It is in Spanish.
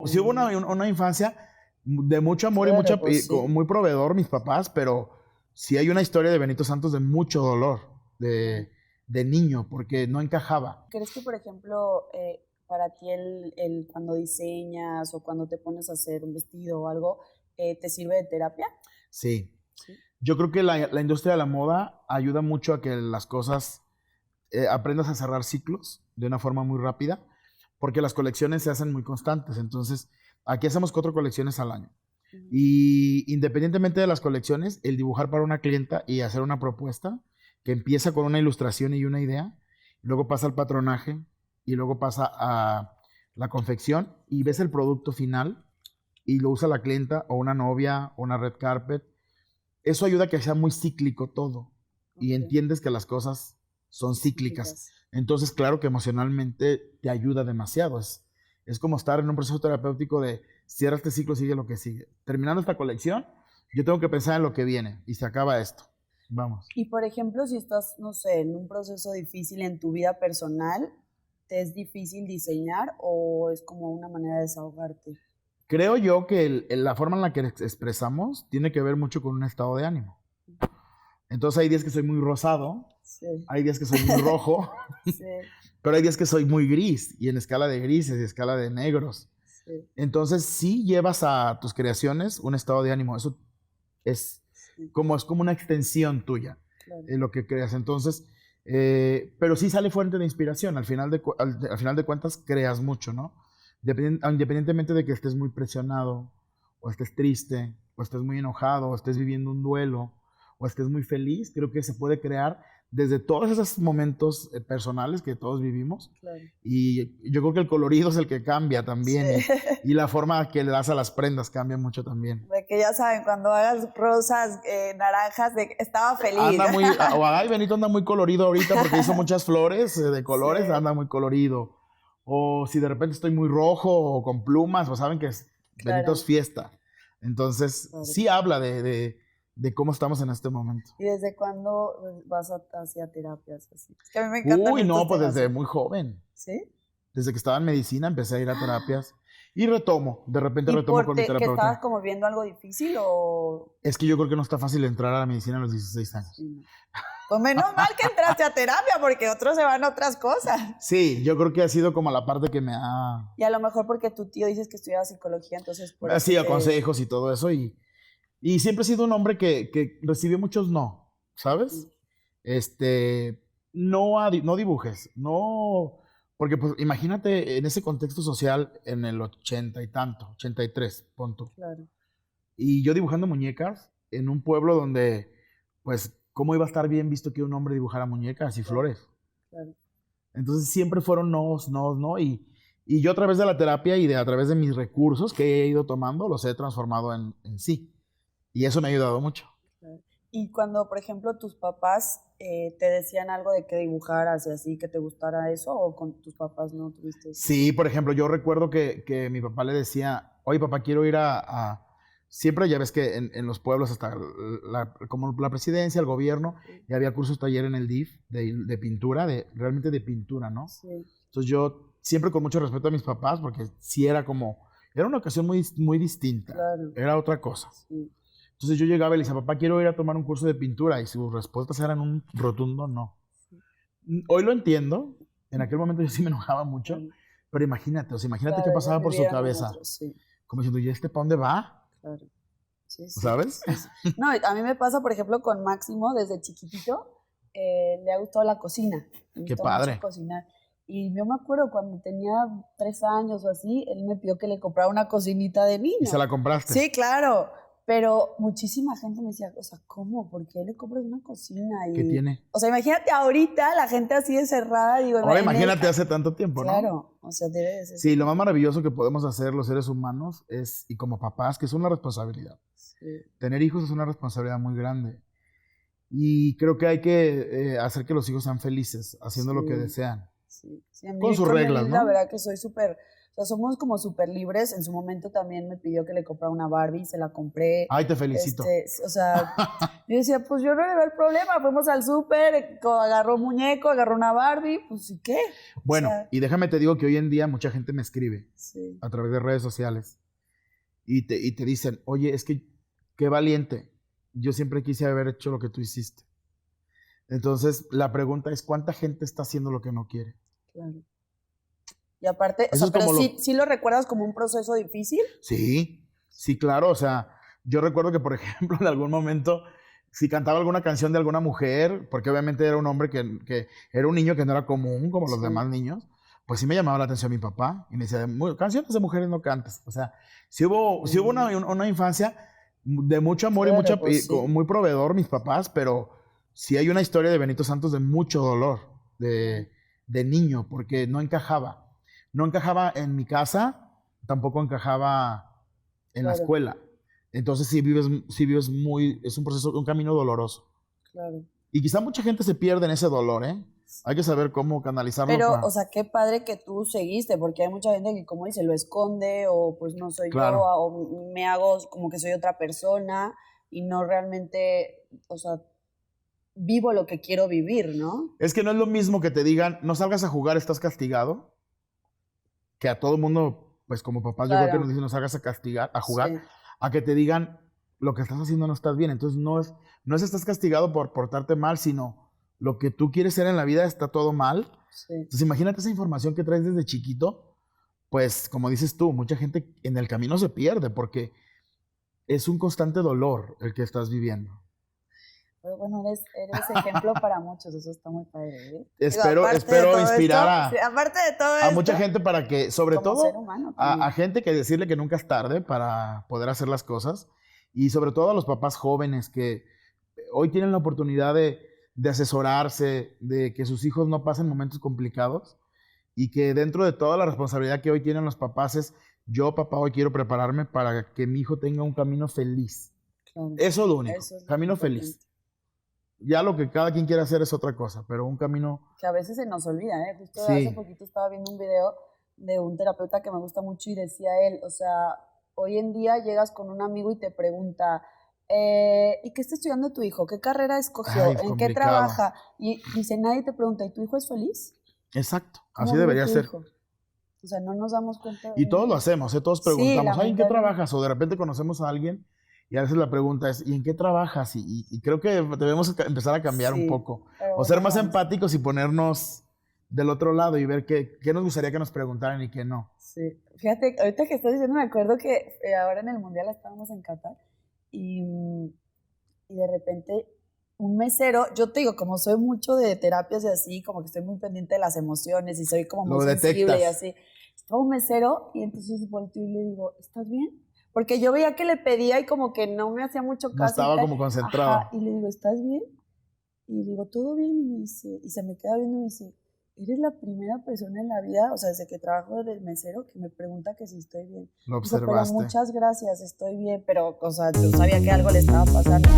Sí hubo una infancia de mucho amor y Claro, pues sí. muy proveedor mis papás, pero sí hay una historia de Benito Santos de mucho dolor, de niño, porque no encajaba. ¿Crees que, por ejemplo, para ti cuando diseñas o cuando te pones a hacer un vestido o algo, te sirve de terapia? Sí. Sí. Yo creo que la industria de la moda ayuda mucho a que las cosas aprendas a cerrar ciclos de una forma muy rápida, porque las colecciones se hacen muy constantes. Entonces, aquí hacemos 4 colecciones al año. Y independientemente de las colecciones, el dibujar para una clienta y hacer una propuesta que empieza con una ilustración y una idea, luego pasa al patronaje y luego pasa a la confección y ves el producto final y lo usa la clienta o una novia o una red carpet. Eso ayuda a que sea muy cíclico todo y entiendes que las cosas son cíclicas. Entonces, claro que emocionalmente te ayuda demasiado. Es como estar en un proceso terapéutico de cierra este ciclo, sigue lo que sigue. Terminando esta colección, yo tengo que pensar en lo que viene y se acaba esto. Vamos. Y por ejemplo, si estás, no sé, en un proceso difícil en tu vida personal, ¿te es difícil diseñar o es como una manera de desahogarte? Creo yo que la forma en la que expresamos tiene que ver mucho con un estado de ánimo. Entonces hay días que soy muy rosado, Sí. hay días que soy muy rojo, Sí. pero hay días que soy muy gris y en escala de grises y escala de negros. Sí. Entonces sí llevas a tus creaciones un estado de ánimo. Eso es como una extensión tuya, Claro. lo que creas. Entonces, pero sí sale fuente de inspiración. Al final de cuentas creas mucho, ¿no? Independientemente de que estés muy presionado, o estés triste, o estés muy enojado, o estés viviendo un duelo, o estés muy feliz, creo que se puede crear desde todos esos momentos personales que todos vivimos. Claro. Y yo creo que el colorido es el que cambia también. Sí. Y la forma que le das a las prendas cambia mucho también. De que ya saben, cuando hagas rosas, naranjas, estaba feliz. Ay, Benito anda muy colorido ahorita porque hizo muchas flores de colores, Sí. anda muy colorido. O si de repente estoy muy rojo o con plumas, pues saben que Benito es fiesta. Entonces, sí habla de cómo estamos en este momento. ¿Y desde cuándo vas hacia terapias así? Es que a mí me encantan Uy, no, pues temas. desde muy joven. ¿Sí? Desde que estaba en medicina empecé a ir a terapias y retomo, de repente retomo con mi ¿Que estabas terapeuta. como viendo algo difícil o...? Es que yo creo que no está fácil entrar a la medicina a los 16 años. Sí. Pues menos mal que entraste a terapia porque otros se van a otras cosas. Sí, yo creo que ha sido como la parte que me ha... Y a lo mejor porque tu tío dices que estudiaba psicología, entonces por eso Sí, consejos y todo eso. Y siempre he sido un hombre que recibió muchos no, ¿sabes? No dibujes, no... Porque pues imagínate en ese contexto social en el 80 y tanto, 83, punto. Claro. Y yo dibujando muñecas en un pueblo donde, pues, ¿cómo iba a estar bien visto que un hombre dibujara muñecas y flores? Claro. Entonces siempre fueron no. Y yo a través de la terapia y a través de mis recursos que he ido tomando, los he transformado en sí. Y eso me ha ayudado mucho. Claro. Y cuando, por ejemplo, tus papás te decían algo de que dibujaras y así, que te gustara eso, o con tus papás no tuviste eso? Sí, por ejemplo, yo recuerdo que mi papá le decía, oye papá, quiero ir Siempre ya ves que en los pueblos hasta como la presidencia, el gobierno, y había cursos taller en el DIF de pintura, realmente de pintura, ¿no? Sí. Entonces yo siempre con mucho respeto a mis papás, porque sí era una ocasión muy, muy distinta, Claro. Era otra cosa. Sí. Entonces yo llegaba y le decía, papá, quiero ir a tomar un curso de pintura, y sus respuestas eran un rotundo no. Sí. Hoy lo entiendo, en aquel momento yo sí me enojaba mucho, pero imagínate qué pasaba por su cabeza. Como diciendo, ¿y para dónde va? Claro. Sí. ¿Sabes? Sí. No, a mí me pasa, por ejemplo, con Máximo, desde chiquitito, le ha gustado la cocina. Qué padre. Mucho cocinar. Y yo me acuerdo cuando tenía 3 años o así, él me pidió que le comprara una cocinita de niño. ¿Y se la compraste? Sí, claro. Pero muchísima gente me decía, o sea, ¿cómo? ¿Por qué le compras una cocina? ¿Qué tiene? O sea, imagínate ahorita la gente así de cerrada. Digo, ahora imagínate hace tanto tiempo, ¿no? Claro, o sea, debe de ser. Sí, lo más maravilloso que podemos hacer los seres humanos y como papás, que es una responsabilidad. Sí. Tener hijos es una responsabilidad muy grande. Y creo que hay que hacer que los hijos sean felices, haciendo lo que desean. Sí. Con sus reglas, ¿no? La verdad que soy súper sea, somos como súper libres. En su momento también me pidió que le comprara una Barbie, se la compré. Ay, te felicito. O sea, yo decía, pues yo no le veo el problema. Fuimos al súper, agarró un muñeco, agarró una Barbie, pues ¿y qué? Bueno, O sea, y déjame te digo que hoy en día mucha gente me escribe sí, a través de redes sociales y te dicen, oye, es que qué valiente. Yo siempre quise haber hecho lo que tú hiciste. Entonces, la pregunta es, ¿cuánta gente está haciendo lo que no quiere? claro. Y aparte, o Eso sea, es pero como sí lo recuerdas como un proceso difícil. Sí, sí, claro. O sea, yo recuerdo que, por ejemplo, en algún momento, si cantaba alguna canción de alguna mujer, porque obviamente era un hombre que era un niño que no era común como los Sí. demás niños, pues sí me llamaba la atención mi papá y me decía, canciones de mujeres no cantes. O sea, sí hubo una infancia de mucho amor y Claro, pues sí. muy proveedor mis papás, pero sí hay una historia de Benito Santos de mucho dolor de niño, porque no encajaba. No encajaba en mi casa, tampoco encajaba en la Claro, escuela. Entonces sí vives es un proceso, un camino doloroso. claro. Y quizá mucha gente se pierde en ese dolor, ¿eh? Hay que saber cómo canalizarlo Pero, para... o sea, qué padre que tú seguiste, porque hay mucha gente que, como dice, lo esconde o pues no soy yo, Claro. o me hago como que soy otra persona y no realmente, o sea, vivo lo que quiero vivir, ¿no? Es que no es lo mismo que te digan, no salgas a jugar, estás castigado, que a todo mundo, pues como papás yo creo que nos Claro, dicen, no salgas a castigar, a jugar, sí, a que te digan, lo que estás haciendo no estás bien. Entonces no es estás castigado por portarte mal, sino lo que tú quieres ser en la vida está todo mal. sí. Entonces imagínate esa información que traes desde chiquito, pues como dices tú, mucha gente en el camino se pierde porque es un constante dolor el que estás viviendo. Pero bueno, eres ejemplo para muchos, eso está muy padre, ¿eh? Digo, Espero aparte de todo inspirar esto, sí, aparte de todo a mucha esto, gente para que, sobre como ser todo humano a también. gente que decirle que nunca es tarde para poder hacer las cosas y sobre todo a los papás jóvenes que hoy tienen la oportunidad de asesorarse, de que sus hijos no pasen momentos complicados y que dentro de toda la responsabilidad que hoy tienen los papás es, yo papá hoy quiero prepararme para que mi hijo tenga un camino feliz. Claro, Eso es lo único, eso es lo camino importante. feliz. Ya lo que cada quien quiere hacer es otra cosa, pero un camino, Que a veces se nos olvida, ¿eh? Justo hace sí, poquito estaba viendo un video de un terapeuta que me gusta mucho y decía él, o sea, hoy en día llegas con un amigo y te pregunta, ¿y qué está estudiando tu hijo? ¿Qué carrera escogió? ay, ¿En qué complicado. trabaja? Y dice, nadie te pregunta, ¿y tu hijo es feliz? Exacto, ¿Cómo así vive debería tu ser. hijo? O sea, no nos damos cuenta Y todos lo de... hacemos, ¿eh? Todos Sí, preguntamos, ay, ¿en qué lamentablemente. trabajas? O de repente conocemos a alguien y a veces la pregunta es, ¿y en qué trabajas? Y creo que debemos empezar a cambiar un Sí, poco. pero O ser bueno, más vamos. empáticos y ponernos del otro lado y ver qué nos gustaría que nos preguntaran y qué no. Sí. Fíjate, ahorita que estás diciendo, me acuerdo que ahora en el Mundial estábamos en Qatar y, y de repente un mesero, yo te digo, como soy mucho de terapias y así, como que estoy muy pendiente de las emociones y soy como muy Lo sensible y detectas. así. Estaba un mesero y entonces volteo y le digo, ¿estás bien? Porque yo veía que le pedía y como que no me hacía mucho No caso y estaba tal. como concentrado. Ajá, y le digo, ¿estás bien? Y le digo, ¿todo bien? Y me dice, y se me queda viendo y me dice, eres la primera persona en la vida, o sea, desde que trabajo de mesero, que me pregunta que si estoy bien. Lo Dijo, pero observaste. muchas gracias, estoy bien, pero, o sea, yo sabía que algo le estaba pasando.